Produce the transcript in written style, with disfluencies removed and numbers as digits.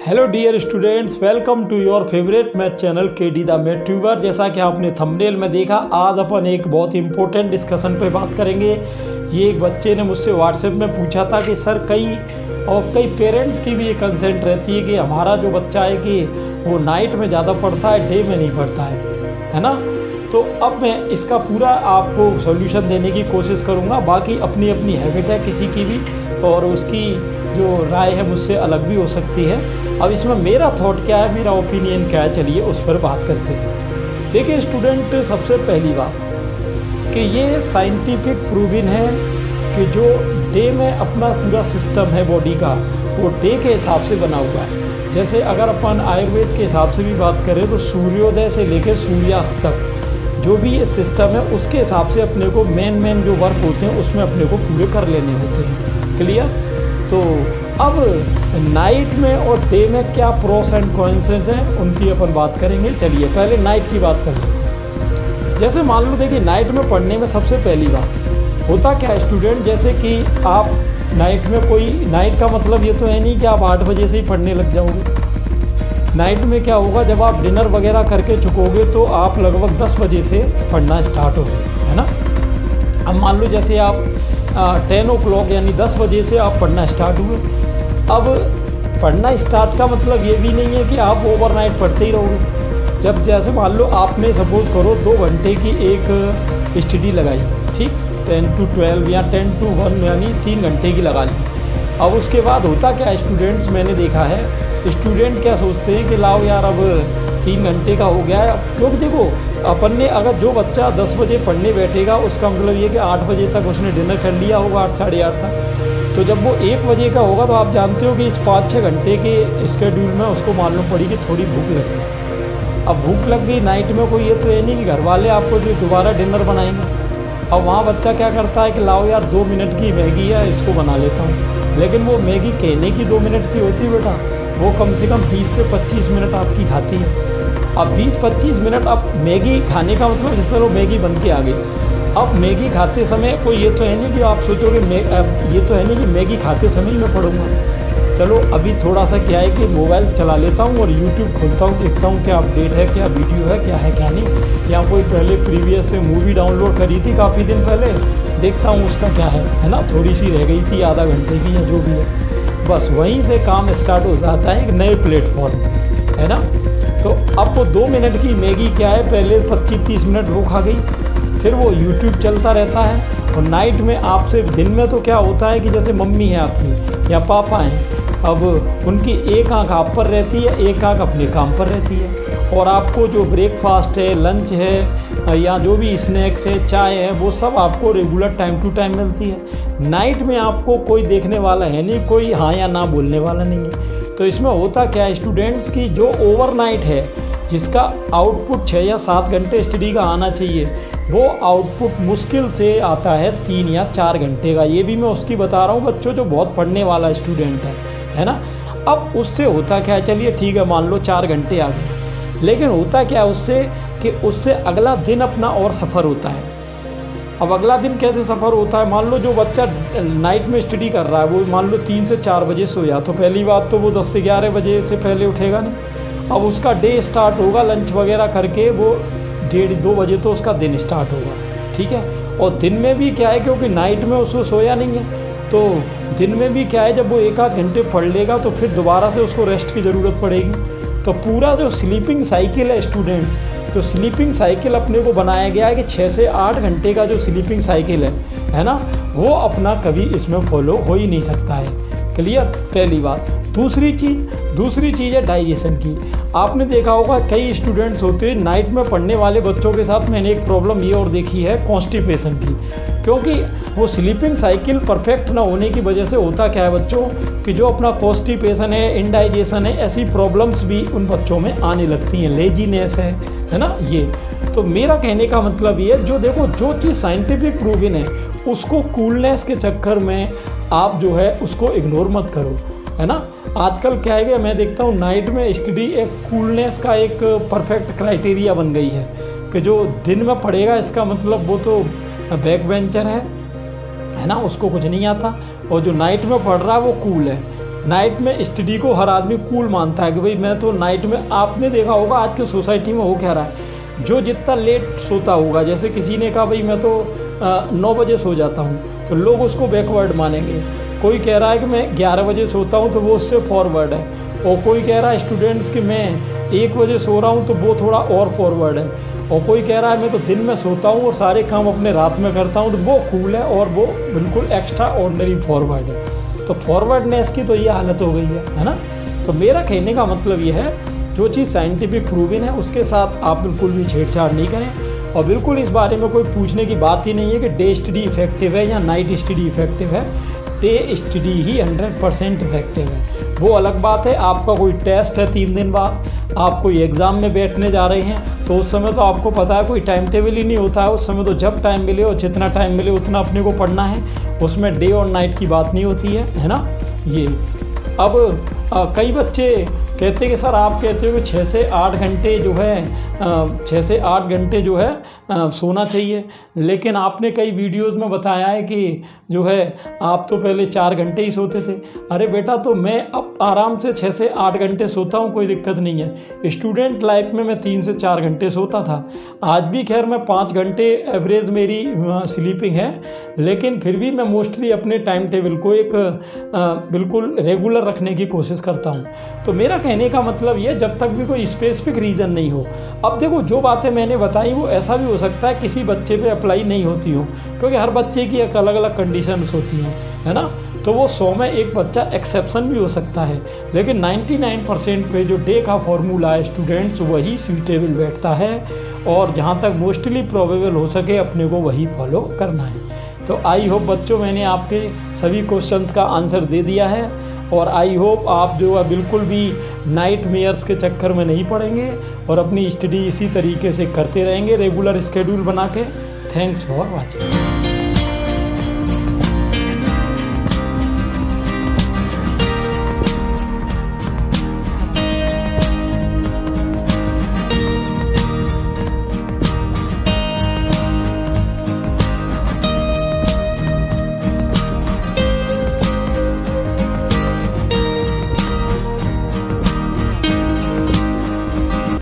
Hello dear students, welcome to your favourite math channel KD the math tuber. जैसा कि आपने thumbnail में देखा, आज अपन एक बहुत इंपॉर्टेंट डिस्कशन पे बात करेंगे। ये एक बच्चे ने मुझसे व्हाट्सएप में पूछा था कि सर कई पेरेंट्स की भी ये कंसेंट रहती है कि हमारा जो बच्चा है कि वो नाइट में ज़्यादा पढ़ता है, डे में नहीं पढ़ता है ना। तो अब मैं इसका पूरा आपको सॉल्यूशन देने की कोशिश करूँगा। बाकी अपनी अपनी हैबिट है किसी की भी, और उसकी जो राय है मुझसे अलग भी हो सकती है। अब इसमें मेरा थॉट क्या है, मेरा ओपिनियन क्या है, चलिए उस पर बात करते हैं। देखिए स्टूडेंट, सबसे पहली बात कि ये साइंटिफिक प्रूविन है कि जो डे में अपना पूरा सिस्टम है बॉडी का, वो डे के हिसाब से बना हुआ है। जैसे अगर अपन आयुर्वेद के हिसाब से भी बात करें तो सूर्योदय से लेकर सूर्यास्त तक जो भी ये सिस्टम है, उसके हिसाब से अपने को मेन जो वर्क होते हैं उसमें अपने को पूरे कर लेने होते हैं। क्लियर? तो अब नाइट में और डे में क्या प्रोस एंड कॉन्स हैं, उनकी अपन बात करेंगे। चलिए पहले नाइट की बात कर लेते हैं। जैसे मान लो, देखिए नाइट में पढ़ने में सबसे पहली बात होता क्या है स्टूडेंट, जैसे कि आप नाइट में नाइट का मतलब ये तो है नहीं कि आप 8 बजे से ही पढ़ने लग जाओगे। नाइट में क्या होगा, जब आप डिनर वगैरह करके चुकोगे तो आप लगभग 10 बजे से पढ़ना स्टार्ट होगा, है ना। अब मान लो जैसे आप 10 o'clock यानी 10 बजे से आप पढ़ना स्टार्ट हुए। अब पढ़ना स्टार्ट का मतलब ये भी नहीं है कि आप ओवरनाइट पढ़ते ही रहोगे। जब जैसे मान लो आपने सपोज़ करो 2 घंटे की एक स्टडी लगाई, ठीक, 10 to 12 या 10 to 1 यानी 3 घंटे की लगा ली। अब उसके बाद होता क्या है स्टूडेंट्स, मैंने देखा है स्टूडेंट क्या सोचते हैं कि लाओ यार अब 3 घंटे का हो गया है। क्योंकि देखो अपन ने, अगर जो बच्चा 10 बजे पढ़ने बैठेगा उसका मतलब ये कि 8 बजे तक उसने डिनर कर लिया होगा, 8 साढ़े 8 तक। तो जब वो 1 बजे का होगा तो आप जानते हो कि इस 5-6 घंटे के स्केड्यूल में उसको मालूम पड़ी कि थोड़ी भूख लग गई। अब भूख लग गई नाइट में, कोई ये तो है नहीं कि घर वाले आपको जो दोबारा डिनर बनाएंगे। अब वहाँ बच्चा क्या करता है कि लाओ यार 2 मिनट की मैगी है, इसको बना लेता हूँ। लेकिन वो मैगी कहने की 2 मिनट की होती है बेटा, वो कम से कम 20 से 25 मिनट आपकी खाती है। अब 20-25 मिनट अब मैगी खाने का मतलब जैसे वो मैगी बन के आ गई। अब मैगी खाते समय कोई ये तो है नहीं कि आप सोचोगे ये तो है नहीं कि मैगी खाते समय मैं पढ़ूँगा। चलो अभी थोड़ा सा क्या है कि मोबाइल चला लेता हूँ और यूट्यूब खोलता हूँ, देखता हूँ क्या अपडेट है, क्या वीडियो है, क्या है क्या नहीं। या कोई पहले प्रीवियस से मूवी डाउनलोड करी थी काफ़ी दिन पहले, देखता हूँ उसका क्या है ना, थोड़ी सी रह गई थी आधा घंटे की या जो भी है। बस वहीं से काम स्टार्ट हो जाता है एक नए प्लेटफॉर्म, है ना। तो अब वो 2 मिनट की मैगी क्या है, पहले 25-30 मिनट वो खा गई, फिर वो यूट्यूब चलता रहता है। और नाइट में आपसे, दिन में तो क्या होता है कि जैसे मम्मी है आपकी या पापा हैं, अब उनकी एक आंख आप पर रहती है, एक आंख अपने काम पर रहती है। और आपको जो ब्रेकफास्ट है, लंच है या जो भी स्नैक्स है, चाय है, वो सब आपको रेगुलर टाइम टू टाइम मिलती है। नाइट में आपको कोई देखने वाला है नहीं, कोई हाँ या ना बोलने वाला नहीं है। तो इसमें होता क्या है स्टूडेंट्स की, जो ओवरनाइट है जिसका आउटपुट 6 या 7 घंटे स्टडी का आना चाहिए, वो आउटपुट मुश्किल से आता है 3 या 4 घंटे का। ये भी मैं उसकी बता रहा हूँ बच्चों जो बहुत पढ़ने वाला स्टूडेंट है ना। अब उससे होता क्या है, चलिए ठीक है मान लो 4 घंटे आ गए, लेकिन होता क्या है उससे कि उससे अगला दिन अपना और सफ़र होता है। अब अगला दिन कैसे सफ़र होता है, मान लो जो बच्चा नाइट में स्टडी कर रहा है वो मान लो 3 से 4 बजे सोया, तो पहली बात तो वो 10 से 11 बजे से पहले उठेगा नहीं। अब उसका डे स्टार्ट होगा लंच वगैरह करके, वो 1:30-2 बजे तो उसका दिन स्टार्ट होगा, ठीक है। और दिन में भी क्या है, क्योंकि नाइट में उसको सोया नहीं है, तो दिन में भी क्या है, जब वो 1-8 घंटे पढ़ लेगा तो फिर दोबारा से उसको रेस्ट की ज़रूरत पड़ेगी। तो पूरा जो स्लीपिंग साइकिल है स्टूडेंट्स, तो स्लीपिंग साइकिल अपने को बनाया गया है कि 6 से 8 घंटे का जो स्लीपिंग साइकिल है ना, वो अपना कभी इसमें फॉलो हो ही नहीं सकता है। क्लियर? पहली बात। दूसरी चीज़ है डाइजेशन की। आपने देखा होगा कई स्टूडेंट्स होते हैं नाइट में पढ़ने वाले बच्चों के साथ, मैंने एक प्रॉब्लम ये और देखी है कॉन्स्टिपेशन की। क्योंकि वो स्लीपिंग साइकिल परफेक्ट ना होने की वजह से होता क्या है बच्चों कि जो अपना कॉन्स्टिपेशन है, इंडाइजेशन है, ऐसी प्रॉब्लम्स भी उन बच्चों में आने लगती हैं, लेजीनेस है ना ये। तो मेरा कहने का मतलब ये है, जो देखो जो चीज़ साइंटिफिक प्रूवन है उसको कूलनेस के चक्कर में आप जो है उसको इग्नोर मत करो, है ना। आजकल क्या है कि मैं देखता हूँ नाइट में स्टडी एक कूलनेस का एक परफेक्ट क्राइटेरिया बन गई है कि जो दिन में पढ़ेगा इसका मतलब वो तो बैक बेंचर है ना, उसको कुछ नहीं आता। और जो नाइट में पढ़ रहा है वो कूल है। नाइट में स्टडी को हर आदमी कूल मानता है कि भाई मैं तो नाइट में, आपने देखा होगा आज की सोसाइटी में हो क्या रहा है, जो जितना लेट सोता होगा, जैसे किसी ने कहा भाई मैं तो 9 बजे सो जाता हूँ, तो लोग उसको बैकवर्ड मानेंगे। कोई कह रहा है कि मैं 11 बजे सोता हूँ, तो वो उससे फॉरवर्ड है। और कोई कह रहा है स्टूडेंट्स कि मैं 1 बजे सो रहा हूँ, तो वो थोड़ा और फॉरवर्ड है। और कोई कह रहा है मैं तो दिन में सोता हूँ और सारे काम अपने रात में करता हूँ, तो वो कूल है और वो बिल्कुल एक्स्ट्रा ऑर्डिनरी फॉरवर्ड है। तो फॉरवर्डनेस की तो ये हालत हो गई है ना। तो मेरा कहने का मतलब ये है, जो चीज़ साइंटिफिक प्रूवन है उसके साथ आप बिल्कुल भी छेड़छाड़ नहीं करें। और बिल्कुल इस बारे में कोई पूछने की बात ही नहीं है कि डे स्टडी इफेक्टिव है या नाइट स्टडी इफेक्टिव है। डे स्टडी ही 100% इफेक्टिव है। वो अलग बात है, आपका कोई टेस्ट है 3 दिन बाद, आप कोई एग्ज़ाम में बैठने जा रहे हैं, तो उस समय तो आपको पता है कोई टाइम टेबल ही नहीं होता है। उस समय तो जब टाइम मिले और जितना टाइम मिले उतना अपने को पढ़ना है, उसमें डे और नाइट की बात नहीं होती है ना। ये अब कई बच्चे कहते हैं कि सर आप कहते हो कि 6 से 8 घंटे जो है 6 से 8 घंटे जो है सोना चाहिए, लेकिन आपने कई वीडियोस में बताया है कि जो है आप तो पहले 4 घंटे ही सोते थे। अरे बेटा, तो मैं अब आराम से 6 से 8 घंटे सोता हूँ, कोई दिक्कत नहीं है। स्टूडेंट लाइफ में मैं 3 से 4 घंटे सोता था, आज भी खैर मैं 5 घंटे एवरेज मेरी स्लीपिंग है, लेकिन फिर भी मैं मोस्टली अपने टाइम टेबल को एक बिल्कुल रेगुलर रखने की कोशिश करता हूँ। तो मेरा कहने का मतलब ये, जब तक भी कोई स्पेसिफिक रीज़न नहीं हो। अब देखो, जो बातें मैंने बताई वो ऐसा भी हो सकता है किसी बच्चे पे अप्लाई नहीं होती हो, क्योंकि हर बच्चे की एक अलग अलग कंडीशंस होती हैं, है ना। तो वो 100 में एक बच्चा एक्सेप्शन भी हो सकता है, लेकिन 99% पे जो डे का फॉर्मूला है स्टूडेंट्स, वही सूटेबल बैठता है। और जहाँ तक मोस्टली प्रोबेबल हो सके अपने को वही फॉलो करना है। तो आई होप बच्चों मैंने आपके सभी क्वेश्चंस का आंसर दे दिया है, और आई होप आप जो है बिल्कुल भी नाइट मेयर्स के चक्कर में नहीं पड़ेंगे और अपनी स्टडी इसी तरीके से करते रहेंगे रेगुलर स्केड्यूल बना के। Thanks for watching.